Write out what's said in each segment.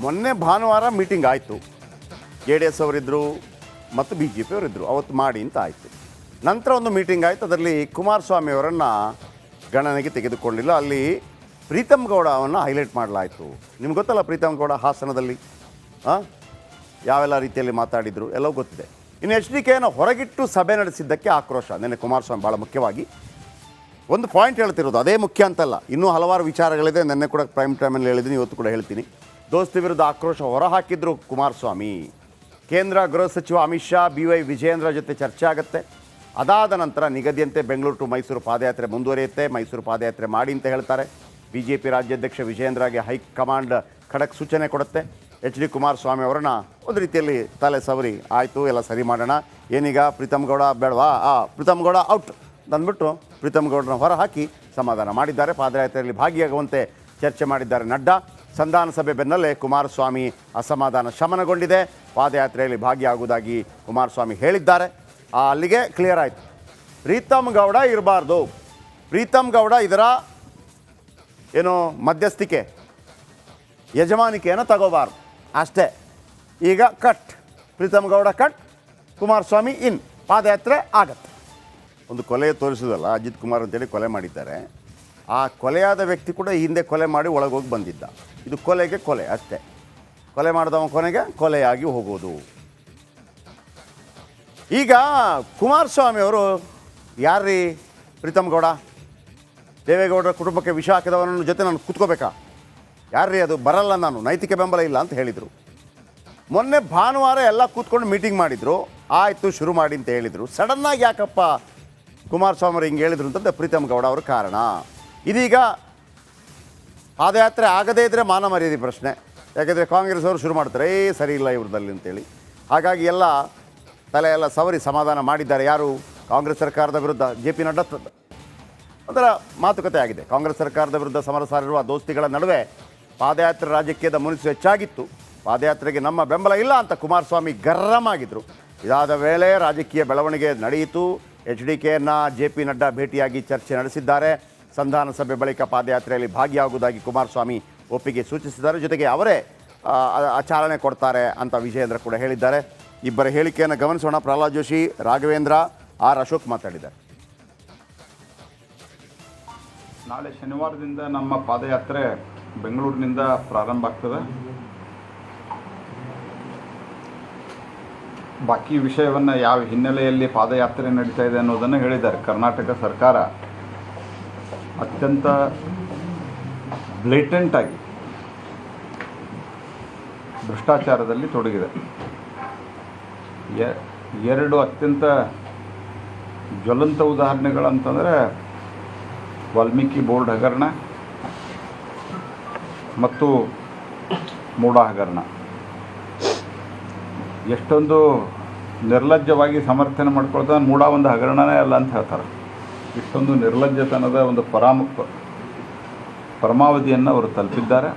ಮೊನ್ನೆ ಭಾನುವಾರ ಮೀಟಿಂಗ್ ಆಯಿತು. JDS ಅವರಿದ್ದರು ಮತ್ತು BJP ಅವರಿದ್ದರು, ಅವತ್ತು ಮಾಡಿ ಅಂತ ಆಯಿತು. ನಂತರ ಒಂದು ಮೀಟಿಂಗ್ ಆಯಿತು, ಅದರಲ್ಲಿ ಕುಮಾರಸ್ವಾಮಿ ಅವರನ್ನು ಗಣನೆಗೆ ತೆಗೆದುಕೊಳ್ಳಿಲ್ಲ. ಅಲ್ಲಿ ಪ್ರೀತಮ್ ಗೌಡ ಅವನ್ನು ಹೈಲೈಟ್ ಮಾಡಲಾಯಿತು. ನಿಮ್ಗೆ ಗೊತ್ತಲ್ಲ ಪ್ರೀತಮ್ ಗೌಡ ಹಾಸನದಲ್ಲಿ ಯಾವೆಲ್ಲ ರೀತಿಯಲ್ಲಿ ಮಾತಾಡಿದರು ಎಲ್ಲವೂ ಗೊತ್ತಿದೆ. ಇನ್ನು HDKಯನ್ನು ಹೊರಗಿಟ್ಟು ಸಭೆ ನಡೆಸಿದ್ದಕ್ಕೆ ಆಕ್ರೋಶ. ನೆನ್ನೆ ಕುಮಾರಸ್ವಾಮಿ ಭಾಳ ಮುಖ್ಯವಾಗಿ ಒಂದು ಪಾಯಿಂಟ್ ಹೇಳ್ತಿರೋದು, ಅದೇ ಮುಖ್ಯ ಅಂತಲ್ಲ, ಇನ್ನೂ ಹಲವಾರು ವಿಚಾರಗಳಿದೆ. ನೆನ್ನೆ ಕೂಡ ಪ್ರೈಮ್ ಟೈಮಲ್ಲಿ ಹೇಳಿದ್ದೀನಿ, ಇವತ್ತು ಕೂಡ ಹೇಳ್ತೀನಿ. ದೋಸ್ತಿ ವಿರುದ್ಧ ಆಕ್ರೋಶ ಹೊರಹಾಕಿದ್ರು ಕುಮಾರಸ್ವಾಮಿ. ಕೇಂದ್ರ ಗೃಹ ಸಚಿವ ಅಮಿತ್ ಶಾ BY ವಿಜಯೇಂದ್ರ ಜೊತೆ ಚರ್ಚೆ ಆಗುತ್ತೆ. ಅದಾದ ನಂತರ ನಿಗದಿಯಂತೆ ಬೆಂಗಳೂರು ಟು ಮೈಸೂರು ಪಾದಯಾತ್ರೆ ಮುಂದುವರಿಯುತ್ತೆ. ಮೈಸೂರು ಪಾದಯಾತ್ರೆ ಮಾಡಿ ಅಂತ ಹೇಳ್ತಾರೆ. BJP ರಾಜ್ಯಾಧ್ಯಕ್ಷ ವಿಜಯೇಂದ್ರಗೆ ಹೈಕಮಾಂಡ್ ಖಡಕ್ ಸೂಚನೆ ಕೊಡುತ್ತೆ. HD ಕುಮಾರಸ್ವಾಮಿ ಅವರನ್ನ ಒಂದು ರೀತಿಯಲ್ಲಿ ತಲೆ ಸವರಿ ಆಯಿತು, ಎಲ್ಲ ಸರಿ ಮಾಡೋಣ, ಏನೀಗ ಪ್ರೀತಮ್ ಗೌಡ ಬೇಡವಾ, ಪ್ರೀತಮ್ ಗೌಡ ಔಟ್ ಅಂದ್ಬಿಟ್ಟು ಪ್ರೀತಮ್ ಗೌಡನ ಹೊರ ಹಾಕಿ ಸಮಾಧಾನ ಮಾಡಿದ್ದಾರೆ. ಪಾದಯಾತ್ರೆಯಲ್ಲಿ ಭಾಗಿಯಾಗುವಂತೆ ಚರ್ಚೆ ಮಾಡಿದ್ದಾರೆ ನಡ್ಡಾ. ಸಂಧಾನ ಸಭೆ ಬೆನ್ನಲ್ಲೇ ಕುಮಾರಸ್ವಾಮಿ ಅಸಮಾಧಾನ ಶಮನಗೊಂಡಿದೆ. ಪಾದಯಾತ್ರೆಯಲ್ಲಿ ಭಾಗಿಯಾಗುವುದಾಗಿ ಕುಮಾರಸ್ವಾಮಿ ಹೇಳಿದ್ದಾರೆ. ಅಲ್ಲಿಗೆ ಕ್ಲಿಯರ್ ಆಯಿತು, ಪ್ರೀತಮ್ ಗೌಡ ಇರಬಾರ್ದು, ಪ್ರೀತಮ್ ಗೌಡ ಇದರ ಏನು ಮಧ್ಯಸ್ಥಿಕೆ ಯಜಮಾನಿಕೆಯನ್ನು ತಗೋಬಾರ್ದು ಅಷ್ಟೇ. ಈಗ ಕಟ್, ಪ್ರೀತಮ್ ಗೌಡ ಕಟ್, ಕುಮಾರಸ್ವಾಮಿ ಇನ್, ಪಾದಯಾತ್ರೆ ಆಗತ್ತೆ. ಒಂದು ಕೊಲೆ ತೋರಿಸೋದಲ್ಲ, ಅಜಿತ್ ಕುಮಾರ್ ಅಂತೇಳಿ ಕೊಲೆ ಮಾಡಿದ್ದಾರೆ. ಆ ಕೊಲೆಯಾದ ವ್ಯಕ್ತಿ ಕೂಡ ಹಿಂದೆ ಕೊಲೆ ಮಾಡಿ ಒಳಗೋಗಿ ಬಂದಿದ್ದ. ಇದು ಕೊಲೆಗೆ ಕೊಲೆ ಅಷ್ಟೇ. ಕೊಲೆ ಮಾಡಿದವ ಕೊನೆಗೆ ಕೊಲೆಯಾಗಿ ಹೋಗೋದು. ಈಗ ಕುಮಾರಸ್ವಾಮಿ ಅವರು ಯಾರ್ರೀ ಪ್ರೀತಮ್ ಗೌಡ? ದೇವೇಗೌಡರ ಕುಟುಂಬಕ್ಕೆ ವಿಷ ಹಾಕಿದವನ ಜೊತೆ ನಾನು ಕೂತ್ಕೋಬೇಕಾ? ಯಾರ್ರೀ ಅದು? ಬರಲ್ಲ, ನಾನು ನೈತಿಕ ಬೆಂಬಲ ಇಲ್ಲ ಅಂತ ಹೇಳಿದರು. ಮೊನ್ನೆ ಭಾನುವಾರ ಎಲ್ಲ ಕೂತ್ಕೊಂಡು ಮೀಟಿಂಗ್ ಮಾಡಿದರು. ಆಯಿತು ಶುರು ಮಾಡಿ ಅಂತ ಹೇಳಿದರು. ಸಡನ್ನಾಗಿ ಯಾಕಪ್ಪ ಕುಮಾರಸ್ವಾಮಿ ಅವರು ಹಿಂಗೆ ಹೇಳಿದ್ರು ಅಂತಂದರೆ ಪ್ರೀತಮ್ ಗೌಡ ಅವರು ಕಾರಣ. ಇದೀಗ ಪಾದಯಾತ್ರೆ ಆಗದೇ ಇದ್ದರೆ ಮಾನ ಮರ್ಯಾದೆ ಪ್ರಶ್ನೆ. ಯಾಕೆಂದರೆ ಕಾಂಗ್ರೆಸ್ ಅವರು ಶುರು ಮಾಡ್ತಾರೆ, ಸರಿ ಇಲ್ಲ ಇವ್ರದಲ್ಲಿ ಅಂತೇಳಿ. ಹಾಗಾಗಿ ಎಲ್ಲ ತಲೆ ಎಲ್ಲ ಸವರಿ ಸಮಾಧಾನ ಮಾಡಿದ್ದಾರೆ. ಯಾರು? ಕಾಂಗ್ರೆಸ್ ಸರ್ಕಾರದ ವಿರುದ್ಧ JP ನಡ್ಡಾ ಅದರ ಮಾತುಕತೆ ಆಗಿದೆ. ಕಾಂಗ್ರೆಸ್ ಸರ್ಕಾರದ ವಿರುದ್ಧ ಸಮರ ಸಾರಿರುವ ದೋಸ್ತಿಗಳ ನಡುವೆ ಪಾದಯಾತ್ರೆ ರಾಜಕೀಯದ ಮುನಿಸು ಹೆಚ್ಚಾಗಿತ್ತು. ಪಾದಯಾತ್ರೆಗೆ ನಮ್ಮ ಬೆಂಬಲ ಇಲ್ಲ ಅಂತ ಕುಮಾರಸ್ವಾಮಿ ಗರ್ರಮ್ ಆಗಿದ್ದರು. ಇದಾದ ವೇಳೆ ರಾಜಕೀಯ ಬೆಳವಣಿಗೆ ನಡೆಯಿತು. HDKಯನ್ನು JP ನಡ್ಡಾ ಭೇಟಿಯಾಗಿ ಚರ್ಚೆ ನಡೆಸಿದ್ದಾರೆ. ಸಂಧಾನ ಸಭೆ ಬಳಿಕ ಪಾದಯಾತ್ರೆಯಲ್ಲಿ ಭಾಗಿಯಾಗುವುದಾಗಿ ಕುಮಾರಸ್ವಾಮಿ ಒಪ್ಪಿಗೆ ಸೂಚಿಸಿದ್ದಾರೆ. ಜೊತೆಗೆ ಅವರೇ ಚಾಲನೆ ಕೊಡ್ತಾರೆ ಅಂತ ವಿಜಯೇಂದ್ರ ಕೂಡ ಹೇಳಿದ್ದಾರೆ. ಇಬ್ಬರ ಹೇಳಿಕೆಯನ್ನು ಗಮನಿಸೋಣ. ಪ್ರಹ್ಲಾದ್ ಜೋಶಿ, ರಾಘವೇಂದ್ರ, ಅಶೋಕ್ ಮಾತಾಡಿದ್ದಾರೆ. ನಾಳೆ ಶನಿವಾರದಿಂದ ನಮ್ಮ ಪಾದಯಾತ್ರೆ ಬೆಂಗಳೂರಿನಿಂದ ಪ್ರಾರಂಭ ಆಗ್ತದೆ. ಬಾಕಿ ವಿಷಯವನ್ನು ಯಾವ ಹಿನ್ನೆಲೆಯಲ್ಲಿ ಪಾದಯಾತ್ರೆ ನಡೀತಾ ಇದೆ ಅನ್ನೋದನ್ನು ಹೇಳಿದ್ದಾರೆ. ಕರ್ನಾಟಕ ಸರ್ಕಾರ ಅತ್ಯಂತ ಬ್ಲೇಟೆಂಟಾಗಿ ಭ್ರಷ್ಟಾಚಾರದಲ್ಲಿ ತೊಡಗಿದೆ. ಎರಡು ಅತ್ಯಂತ ಜ್ವಲಂತ ಉದಾಹರಣೆಗಳಂತಂದರೆ ವಾಲ್ಮೀಕಿ ಬೋರ್ಡ್ ಹಗರಣ ಮತ್ತು ಮೂಡಾ ಹಗರಣ. ಎಷ್ಟೊಂದು ನಿರ್ಲಜ್ಜವಾಗಿ ಸಮರ್ಥನೆ ಮಾಡ್ಕೊಳ್ತಾ ಮೂಡಾ ಒಂದು ಹಗರಣನೇ ಅಲ್ಲ ಅಂತ ಹೇಳ್ತಾರೆ. ಇಷ್ಟೊಂದು ನಿರ್ಲಜ್ಜತನದ ಒಂದು ಪರಮಾವಧಿಯನ್ನು ಅವರು ತಲುಪಿದ್ದಾರೆ.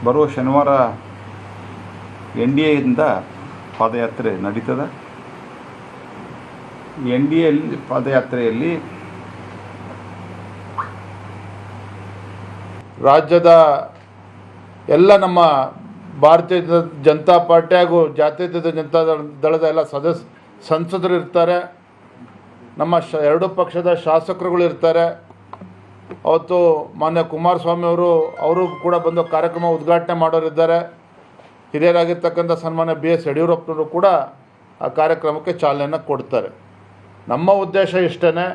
ಬರುವ ಶನಿವಾರ NDAಯಿಂದ ಪಾದಯಾತ್ರೆ ನಡೀತದೆ. NDA ಪಾದಯಾತ್ರೆಯಲ್ಲಿ ರಾಜ್ಯದ ಎಲ್ಲ ನಮ್ಮ ಭಾರತೀಯ ಜನತಾ ಪಾರ್ಟಿ ಹಾಗೂ ಜಾತ್ಯತೀತ ಜನತಾ ದಳದ ಎಲ್ಲ ಸಂಸದರು ಇರ್ತಾರೆ. ನಮ್ಮ ಎರಡೂ ಪಕ್ಷದ ಶಾಸಕರುಗಳು ಇರ್ತಾರೆ. ಅವತ್ತು ಮಾನ್ಯ ಕುಮಾರಸ್ವಾಮಿ ಅವರು ಕೂಡ ಬಂದು ಕಾರ್ಯಕ್ರಮ ಉದ್ಘಾಟನೆ ಮಾಡೋರಿದ್ದಾರೆ. ಹಿರಿಯರಾಗಿರ್ತಕ್ಕಂಥ ಸನ್ಮಾನ್ಯ BS ಯಡಿಯೂರಪ್ಪನವರು ಕೂಡ ಆ ಕಾರ್ಯಕ್ರಮಕ್ಕೆ ಚಾಲನೆಯನ್ನು ಕೊಡ್ತಾರೆ. ನಮ್ಮ ಉದ್ದೇಶ ಇಷ್ಟೇ,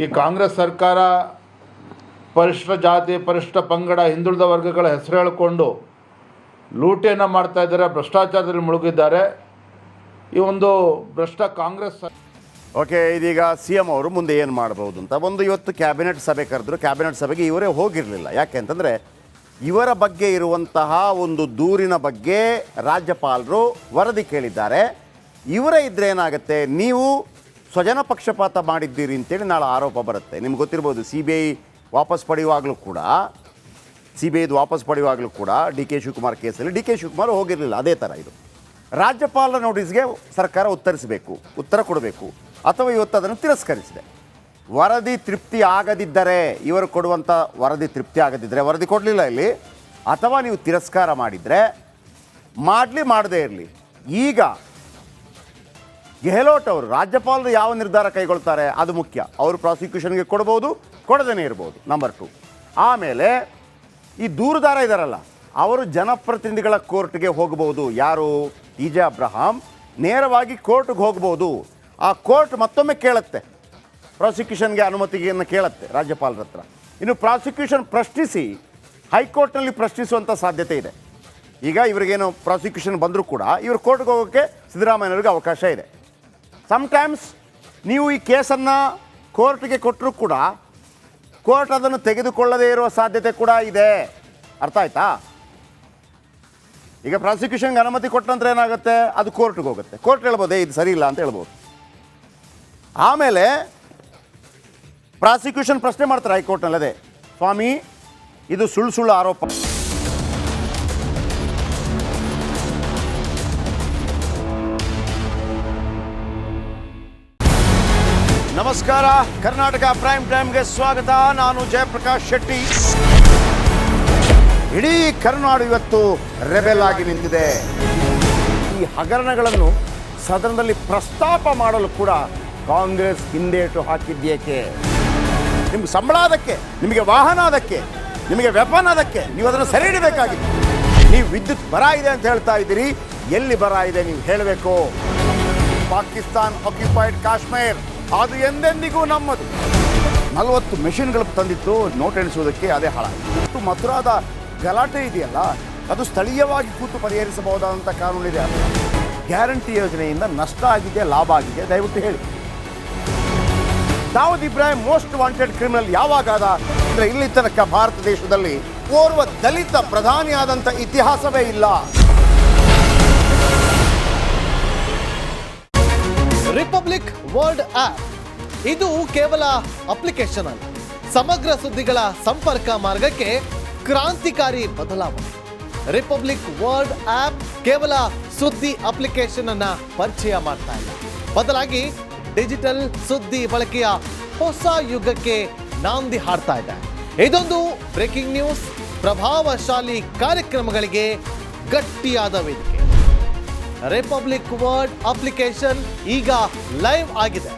ಈ ಕಾಂಗ್ರೆಸ್ ಸರ್ಕಾರ ಪರಿಶಿಷ್ಟ ಜಾತಿ, ಪರಿಶಿಷ್ಟ ಪಂಗಡ, ಹಿಂದುಳಿದ ವರ್ಗಗಳ ಹೆಸರು ಹೇಳಿಕೊಂಡು ಲೂಟಿಯನ್ನು ಮಾಡ್ತಾ ಇದ್ದಾರೆ, ಭ್ರಷ್ಟಾಚಾರದಲ್ಲಿ ಮುಳುಗಿದ್ದಾರೆ. ಈ ಒಂದು ಭ್ರಷ್ಟ ಕಾಂಗ್ರೆಸ್ ಓಕೆ, ಇದೀಗ CM ಅವರು ಮುಂದೆ ಏನು ಮಾಡ್ಬೋದು ಅಂತ ಒಂದು ಇವತ್ತು ಕ್ಯಾಬಿನೆಟ್ ಸಭೆ ಕರೆದ್ರು. ಕ್ಯಾಬಿನೆಟ್ ಸಭೆಗೆ ಇವರೇ ಹೋಗಿರಲಿಲ್ಲ. ಯಾಕೆ ಅಂತಂದರೆ ಇವರ ಬಗ್ಗೆ ಇರುವಂತಹ ಒಂದು ದೂರಿನ ಬಗ್ಗೆ ರಾಜ್ಯಪಾಲರು ವರದಿ ಕೇಳಿದ್ದಾರೆ. ಇವರೇ ಇದ್ದರೆ ಏನಾಗುತ್ತೆ, ನೀವು ಸ್ವಜನ ಪಕ್ಷಪಾತ ಮಾಡಿದ್ದೀರಿ ಅಂತೇಳಿ ನಾಳೆ ಆರೋಪ ಬರುತ್ತೆ. ನಿಮ್ಗೆ ಗೊತ್ತಿರ್ಬೋದು, CBI ವಾಪಸ್ ಪಡೆಯುವಾಗಲೂ ಕೂಡ CBIದು ವಾಪಸ್ ಪಡೆಯುವಾಗಲೂ ಕೂಡ DK ಶಿವಕುಮಾರ್ ಕೇಸಲ್ಲಿ DK ಶಿವಕುಮಾರ್ ಹೋಗಿರಲಿಲ್ಲ. ಅದೇ ಥರ ಇದು ರಾಜ್ಯಪಾಲರ ನೋಟಿಸ್ಗೆ ಸರ್ಕಾರ ಉತ್ತರ ಕೊಡಬೇಕು, ಅಥವಾ ಇವತ್ತು ಅದನ್ನು ತಿರಸ್ಕರಿಸಿದೆ. ವರದಿ ತೃಪ್ತಿ ಆಗದಿದ್ದರೆ, ಇವರು ಕೊಡುವಂಥ ವರದಿ ತೃಪ್ತಿ ಆಗದಿದ್ದರೆ, ವರದಿ ಕೊಡಲಿಲ್ಲ ಇಲ್ಲಿ, ಅಥವಾ ನೀವು ತಿರಸ್ಕಾರ ಮಾಡಿದರೆ ಮಾಡದೇ ಇರಲಿ. ಈಗ ಗೆಹ್ಲೋಟ್ ಅವರು ರಾಜ್ಯಪಾಲರು ಯಾವ ನಿರ್ಧಾರ ಕೈಗೊಳ್ತಾರೆ ಅದು ಮುಖ್ಯ. ಅವರು ಪ್ರಾಸಿಕ್ಯೂಷನ್ಗೆ ಕೊಡ್ಬೋದು, ಕೊಡದೇ ಇರ್ಬೋದು. ನಂಬರ್ 2. ಆಮೇಲೆ ಈ ದೂರುದಾರ ಇದ್ದಾರಲ್ಲ, ಅವರು ಜನಪ್ರತಿನಿಧಿಗಳ ಕೋರ್ಟ್ಗೆ ಹೋಗ್ಬೋದು. ಯಾರು? ಟಿ ಜೆ ಅಬ್ರಹಾಂ ನೇರವಾಗಿ ಕೋರ್ಟ್ಗೆ ಹೋಗ್ಬೋದು. ಆ ಕೋರ್ಟ್ ಮತ್ತೊಮ್ಮೆ ಕೇಳುತ್ತೆ, ಪ್ರಾಸಿಕ್ಯೂಷನ್ಗೆ ಅನುಮತಿಯನ್ನು ಕೇಳುತ್ತೆ ರಾಜ್ಯಪಾಲರ ಹತ್ರ. ಇನ್ನು ಪ್ರಾಸಿಕ್ಯೂಷನ್ ಪ್ರಶ್ನಿಸಿ ಹೈಕೋರ್ಟ್ನಲ್ಲಿ ಪ್ರಶ್ನಿಸುವಂಥ ಸಾಧ್ಯತೆ ಇದೆ. ಈಗ ಇವರಿಗೇನು ಪ್ರಾಸಿಕ್ಯೂಷನ್ ಬಂದರೂ ಕೂಡ ಇವರು ಕೋರ್ಟ್ಗೆ ಹೋಗೋಕ್ಕೆ ಸಿದ್ದರಾಮಯ್ಯವ್ರಿಗೆ ಅವಕಾಶ ಇದೆ. ಸಮ್ಟೈಮ್ಸ್ ನೀವು ಈ ಕೇಸನ್ನು ಕೋರ್ಟ್ಗೆ ಕೊಟ್ಟರೂ ಕೂಡ ಕೋರ್ಟ್ ಅದನ್ನು ತೆಗೆದುಕೊಳ್ಳದೇ ಇರುವ ಸಾಧ್ಯತೆ ಕೂಡ ಇದೆ. ಅರ್ಥ ಆಯ್ತಾ? ಈಗ ಪ್ರಾಸಿಕ್ಯೂಷನ್ಗೆ ಅನುಮತಿ ಕೊಟ್ಟ ನಂತರ ಏನಾಗುತ್ತೆ, ಅದು ಕೋರ್ಟ್ಗೆ ಹೋಗುತ್ತೆ. ಕೋರ್ಟ್ ಹೇಳ್ಬೋದು ಇದು ಸರಿ ಇಲ್ಲ ಅಂತ ಹೇಳ್ಬೋದು. ಆಮೇಲೆ ಪ್ರಾಸಿಕ್ಯೂಷನ್ ಪ್ರಶ್ನೆ ಮಾಡ್ತಾರೆ ಹೈಕೋರ್ಟ್ನಲ್ಲಿ, ಅದೇ ಸ್ವಾಮಿ ಇದು ಸುಳ್ಳು ಆರೋಪ. ನಮಸ್ಕಾರ, ಕರ್ನಾಟಕ ಪ್ರೈಮ್ ಟೈಮ್ಗೆ ಸ್ವಾಗತ. ನಾನು ಜಯಪ್ರಕಾಶ್ ಶೆಟ್ಟಿ. ಇಡೀ ಕರ್ನಾಡು ಇವತ್ತು ರೆಬೆಲ್ ಆಗಿ ನಿಂತಿದೆ. ಈ ಹಗರಣಗಳನ್ನು ಸದನದಲ್ಲಿ ಪ್ರಸ್ತಾಪ ಮಾಡಲು ಕೂಡ ಕಾಂಗ್ರೆಸ್ ಹಿಂದೇಟು ಹಾಕಿದ್ದೇಕೆ? ನಿಮ್ಗೆ ಸಂಬಳ ಅದಕ್ಕೆ, ನಿಮಗೆ ವಾಹನ ಅದಕ್ಕೆ, ನಿಮಗೆ ವೆಪನ್ ಅದಕ್ಕೆ, ನೀವು ಅದನ್ನು ಸೆರೆ ಹಿಡಬೇಕಾಗಿತ್ತು. ನೀವು ವಿದ್ಯುತ್ ಬರ ಇದೆ ಅಂತ ಹೇಳ್ತಾ ಇದ್ದೀರಿ, ಎಲ್ಲಿ ಬರ ಇದೆ ನೀವು ಹೇಳಬೇಕು. ಪಾಕಿಸ್ತಾನ್ ಆಕ್ಯುಪೈಡ್ ಕಾಶ್ಮೀರ್ ಅದು ಎಂದೆಂದಿಗೂ ನಮ್ಮದು. 40 ಮೆಷಿನ್ಗಳು ತಂದಿತ್ತು ನೋಟ್ ಎಣಿಸುವುದಕ್ಕೆ, ಅದೇ ಹಾಳಾಯಿತು. ಮಥುರಾದ ಗಲಾಟೆ ಇದೆಯಲ್ಲ, ಅದು ಸ್ಥಳೀಯವಾಗಿ ಕೂತು ಪರಿಹರಿಸಬಹುದಾದಂಥ ಕಾನೂನಿದೆ. ಗ್ಯಾರಂಟಿ ಯೋಜನೆಯಿಂದ ನಷ್ಟ ಆಗಿದೆ, ಲಾಭ ಆಗಿದೆ, ದಯವಿಟ್ಟು ಹೇಳಿ. Dawood Ibrahim most wanted criminal ಯಾವಾಗಾದ ಅಂದರೆ ಇಲ್ಲಿ ತನಕ ಭಾರತ ದೇಶದಲ್ಲಿ ಓರ್ವ ದಲಿತ ಪ್ರಧಾನಿಯಾದಂಥ ಇತಿಹಾಸವೇ ಇಲ್ಲ. ರಿಪಬ್ಲಿಕ್ ವರ್ಲ್ಡ್ ಆಪ್ ಇದು ಕೇವಲ ಅಪ್ಲಿಕೇಶನ್ ಅಲ್ಲ, ಸಮಗ್ರ ಸುದ್ದಿಗಳ ಸಂಪರ್ಕ ಮಾರ್ಗಕ್ಕೆ ಕ್ರಾಂತಿಕಾರಿ ಬದಲಾವಣೆ. ರಿಪಬ್ಲಿಕ್ ವರ್ಲ್ಡ್ ಆಪ್ ಕೇವಲ ಸುದ್ದಿ ಅಪ್ಲಿಕೇಶನ್ ಅನ್ನ ಪರಿಚಯ ಮಾಡ್ತಾ ಇಲ್ಲ, ಬದಲಾಗಿ ಡಿಜಿಟಲ್ ಸುದ್ದಿ ಬಳಕೆಯ ಹೊಸ ಯುಗಕ್ಕೆ ನಾಂದಿ ಹಾಡ್ತಾ ಇದೆ. ಇದೊಂದು ಬ್ರೇಕಿಂಗ್ ನ್ಯೂಸ್, ಪ್ರಭಾವಶಾಲಿ ಕಾರ್ಯಕ್ರಮಗಳಿಗೆ ಗಟ್ಟಿಯಾದ ವೇದಿಕೆ. ರಿಪಬ್ಲಿಕ್ ವರ್ಲ್ಡ್ ಅಪ್ಲಿಕೇಶನ್ ಈಗ ಲೈವ್ ಆಗಿದೆ.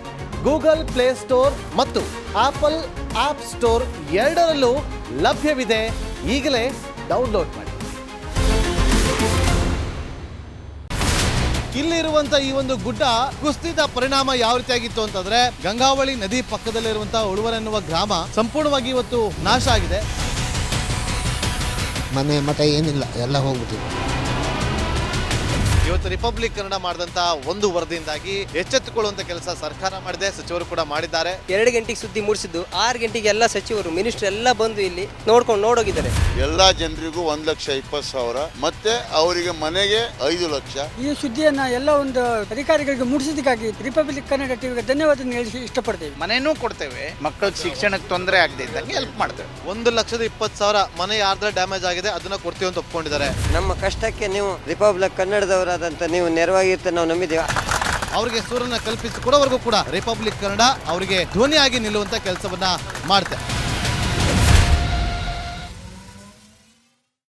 ಗೂಗಲ್ ಪ್ಲೇ ಸ್ಟೋರ್ ಮತ್ತು ಆಪಲ್ ಆಪ್ ಸ್ಟೋರ್ ಎರಡರಲ್ಲೂ ಲಭ್ಯವಿದೆ. ಈಗಲೇ ಡೌನ್ಲೋಡ್ ಮಾಡಿ. ಇಲ್ಲಿರುವಂತ ಈ ಒಂದು ಗುಡ್ಡ ಕುಸಿದ ಪರಿಣಾಮ ಯಾವ ರೀತಿಯಾಗಿತ್ತು ಅಂತಂದ್ರೆ, ಗಂಗಾವಳಿ ನದಿ ಪಕ್ಕದಲ್ಲಿರುವಂತಹ ಉಳುವರ್ ಎನ್ನುವ ಗ್ರಾಮ ಸಂಪೂರ್ಣವಾಗಿ ಇವತ್ತು ನಾಶ ಆಗಿದೆ. ಮನೆ ಮಠ ಏನಿಲ್ಲ, ಎಲ್ಲ ಹೋಗ್ಬಿಟ್ಟಿದೆ. ಇವತ್ತು ರಿಪಬ್ಲಿಕ್ ಕನ್ನಡ ಮಾಡಿದಂತಹ ಒಂದು ವರದಿಯಿಂದಾಗಿ ಎಚ್ಚೆತ್ತುಕೊಳ್ಳುವಂತ ಕೆಲಸ ಸರ್ಕಾರ ಮಾಡಿದೆ, ಸಚಿವರು ಕೂಡ ಮಾಡಿದ್ದಾರೆ. 2 ಗಂಟೆಗೆ ಸುದ್ದಿ ಮೂಡಿಸಿದ್ದು 6 ಗಂಟೆಗೆ ಎಲ್ಲ ಸಚಿವರು ಮಿನಿಸ್ಟರ್ ಎಲ್ಲ ಬಂದು ಇಲ್ಲಿ ನೋಡೋಗಿದ್ದಾರೆ. ಎಲ್ಲಾ ಜನರಿಗೂ 1,20,000 ಮತ್ತೆ ಅವರಿಗೆ ಮನೆಗೆ 5 ಲಕ್ಷ. ಈ ಸುದ್ದಿಯನ್ನ ಎಲ್ಲ ಒಂದು ಅಧಿಕಾರಿಗಳಿಗೆ ಮುಡಿಸಿದಕ್ಕಾಗಿ ರಿಪಬ್ಲಿಕ್ ಕನ್ನಡ ಟಿವಿಗೆ ಧನ್ಯವಾದ ಹೇಳಿ ಇಷ್ಟಪಡ್ತೇವೆ. ಮನೆನೂ ಕೊಡ್ತೇವೆ, ಮಕ್ಕಳ ಶಿಕ್ಷಣಕ್ಕೆ ತೊಂದರೆ ಆಗದೆ ಇದ್ದಂಗೆ ಹೆಲ್ಪ್ ಮಾಡ್ತೇವೆ. 1,20,000 ಮನೆ ಯಾರ್ದ್ರ ಡ್ಯಾಮೇಜ್ ಆಗಿದೆ ಅದನ್ನ ಕೊಡ್ತೀವಿ ಅಂತ ಒಪ್ಕೊಂಡಿದ್ದಾರೆ. ನಮ್ಮ ಕಷ್ಟಕ್ಕೆ ನೀವು ರಿಪಬ್ಲಿಕ್ ಕನ್ನಡದವರಾದಂತ ನೀವು ನೆರವಾಗಿರ್ತಾರೆ ನಾವು ನಂಬಿದ್ದೇವೆ. ಅವರಿಗೆ ಸೂರನ್ನ ಕಲ್ಪಿಸಿಕೊಡೋವರೆಗೂ ಕೂಡ ರಿಪಬ್ಲಿಕ್ ಕನ್ನಡ ಅವರಿಗೆ ಧ್ವನಿಯಾಗಿ ನಿಲ್ಲುವಂತ ಕೆಲಸವನ್ನ ಮಾಡುತ್ತೆ.